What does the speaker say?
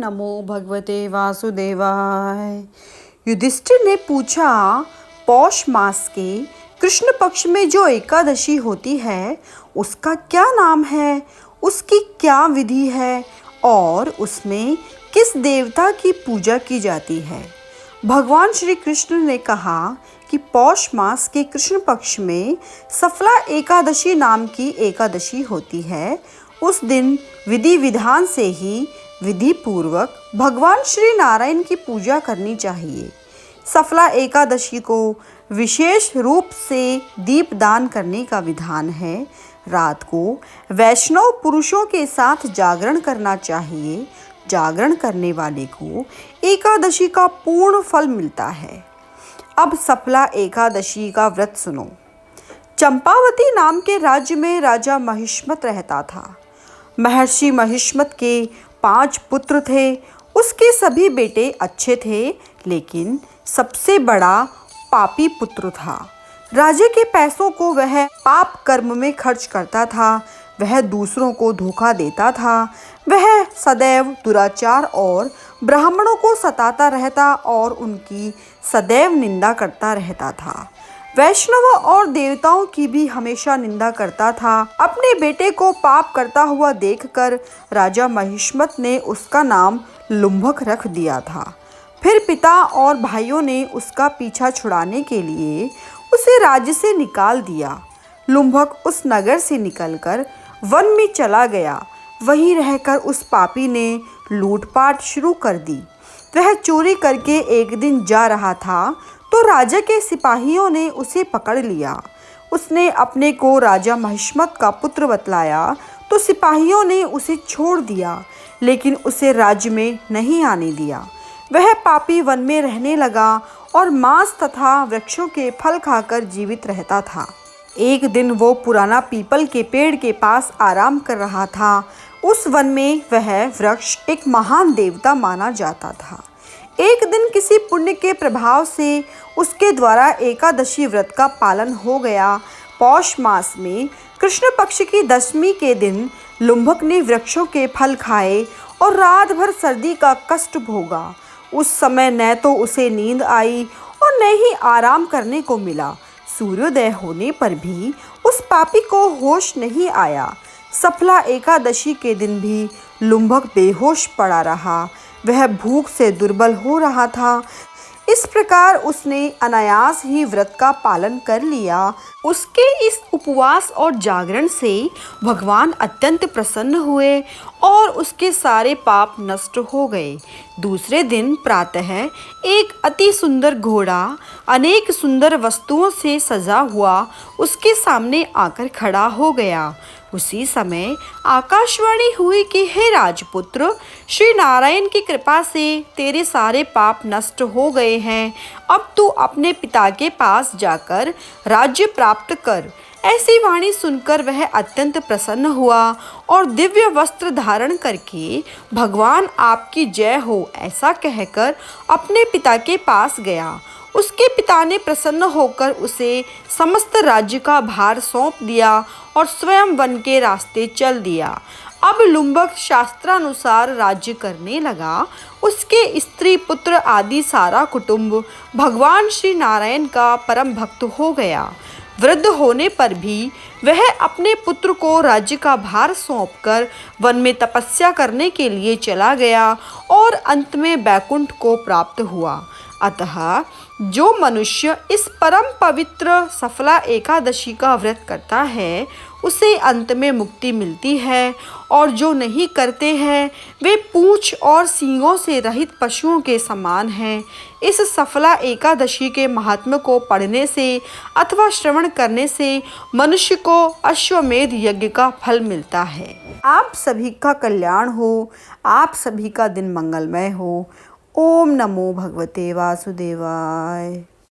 नमो भगवते वासुदेवाय। युधिष्ठिर ने पूछा, पौष मास के कृष्ण पक्ष में जो एकादशी होती है उसका क्या नाम है, उसकी क्या विधि है और उसमें किस देवता की पूजा की जाती है। भगवान श्री कृष्ण ने कहा कि पौष मास के कृष्ण पक्ष में सफला एकादशी नाम की एकादशी होती है। उस दिन विधि विधान से ही विधि पूर्वक भगवान श्री नारायण की पूजा करनी चाहिए। सफला एकादशी को विशेष रूप से दीपदान करने का विधान है। रात को वैष्णव पुरुषों के साथ जागरण करना चाहिए। जागरण करने वाले को एकादशी का पूर्ण फल मिलता है। अब सफला एकादशी का व्रत सुनो। चंपावती नाम के राज्य में राजा महिष्मत रहता था। महर्षि महिष्मत के 5 पुत्र थे। उसके सभी बेटे अच्छे थे, लेकिन सबसे बड़ा पापी पुत्र था। राजा के पैसों को वह पाप कर्म में खर्च करता था। वह दूसरों को धोखा देता था। वह सदैव दुराचार और ब्राह्मणों को सताता रहता और उनकी सदैव निंदा करता रहता था। वैष्णव और देवताओं की भी हमेशा निंदा करता था। अपने बेटे को पाप करता हुआ देखकर राजा महिष्मत ने उसका नाम लुम्भक रख दिया था। फिर पिता और भाइयों ने उसका पीछा छुड़ाने के लिए उसे राज्य से निकाल दिया। लुम्भक उस नगर से निकलकर वन में चला गया। वहीं रहकर उस पापी ने लूटपाट शुरू कर दी। वह चोरी करके एक दिन जा रहा था तो राजा के सिपाहियों ने उसे पकड़ लिया। उसने अपने को राजा महिष्मत का पुत्र बतलाया तो सिपाहियों ने उसे छोड़ दिया, लेकिन उसे राज्य में नहीं आने दिया। वह पापी वन में रहने लगा और मांस तथा वृक्षों के फल खाकर जीवित रहता था। एक दिन वो पुराना पीपल के पेड़ के पास आराम कर रहा था। उस वन में वह वृक्ष एक महान देवता माना जाता था। एक दिन किसी पुण्य के प्रभाव से उसके द्वारा एकादशी व्रत का पालन हो गया। पौष मास में कृष्ण पक्ष की दशमी के दिन लुम्भक ने वृक्षों के फल खाए और रात भर सर्दी का कष्ट भोगा। उस समय न तो उसे नींद आई और न ही आराम करने को मिला। सूर्योदय होने पर भी उस पापी को होश नहीं आया। सफला एकादशी के दिन भी लुम्भक बेहोश पड़ा रहा। वह भूख से दुर्बल हो रहा था। इस प्रकार उसने अनायास ही व्रत का पालन कर लिया। उसके इस उपवास और जागरण से भगवान अत्यंत प्रसन्न हुए और उसके सारे पाप नष्ट हो गए। दूसरे दिन प्रातः एक अति सुंदर घोड़ा अनेक सुंदर वस्तुओं से सजा हुआ उसके सामने आकर खड़ा हो गया। उसी समय आकाशवाणी हुई कि हे राजपुत्र, श्री नारायण की कृपा से तेरे सारे पाप नष्ट हो गए हैं। अब तू अपने पिता के पास जाकर राज्य प्राप्त कर। ऐसी वाणी सुनकर वह अत्यंत प्रसन्न हुआ और दिव्य वस्त्र धारण करके भगवान आपकी जय हो ऐसा कहकर अपने पिता के पास गया। उसके पिता ने प्रसन्न होकर उसे समस्त राज्य का भार सौंप दिया और स्वयं वन के रास्ते चल दिया। अब लुम्भक शास्त्रानुसार राज्य करने लगा। उसके स्त्री पुत्र आदि सारा कुटुंब भगवान श्री नारायण का परम भक्त हो गया। वृद्ध होने पर भी वह अपने पुत्र को राज्य का भार सौंपकर वन में तपस्या करने के लिए चला गया और अंत में वैकुंठ को प्राप्त हुआ। अतः जो मनुष्य इस परम पवित्र सफला एकादशी का व्रत करता है उसे अंत में मुक्ति मिलती है, और जो नहीं करते हैं वे पूंछ और सींगों से रहित पशुओं के समान हैं। इस सफला एकादशी के महात्म्य को पढ़ने से अथवा श्रवण करने से मनुष्य को अश्वमेध यज्ञ का फल मिलता है। आप सभी का कल्याण हो, आप सभी का दिन मंगलमय हो। ओम नमो भगवते वासुदेवाय।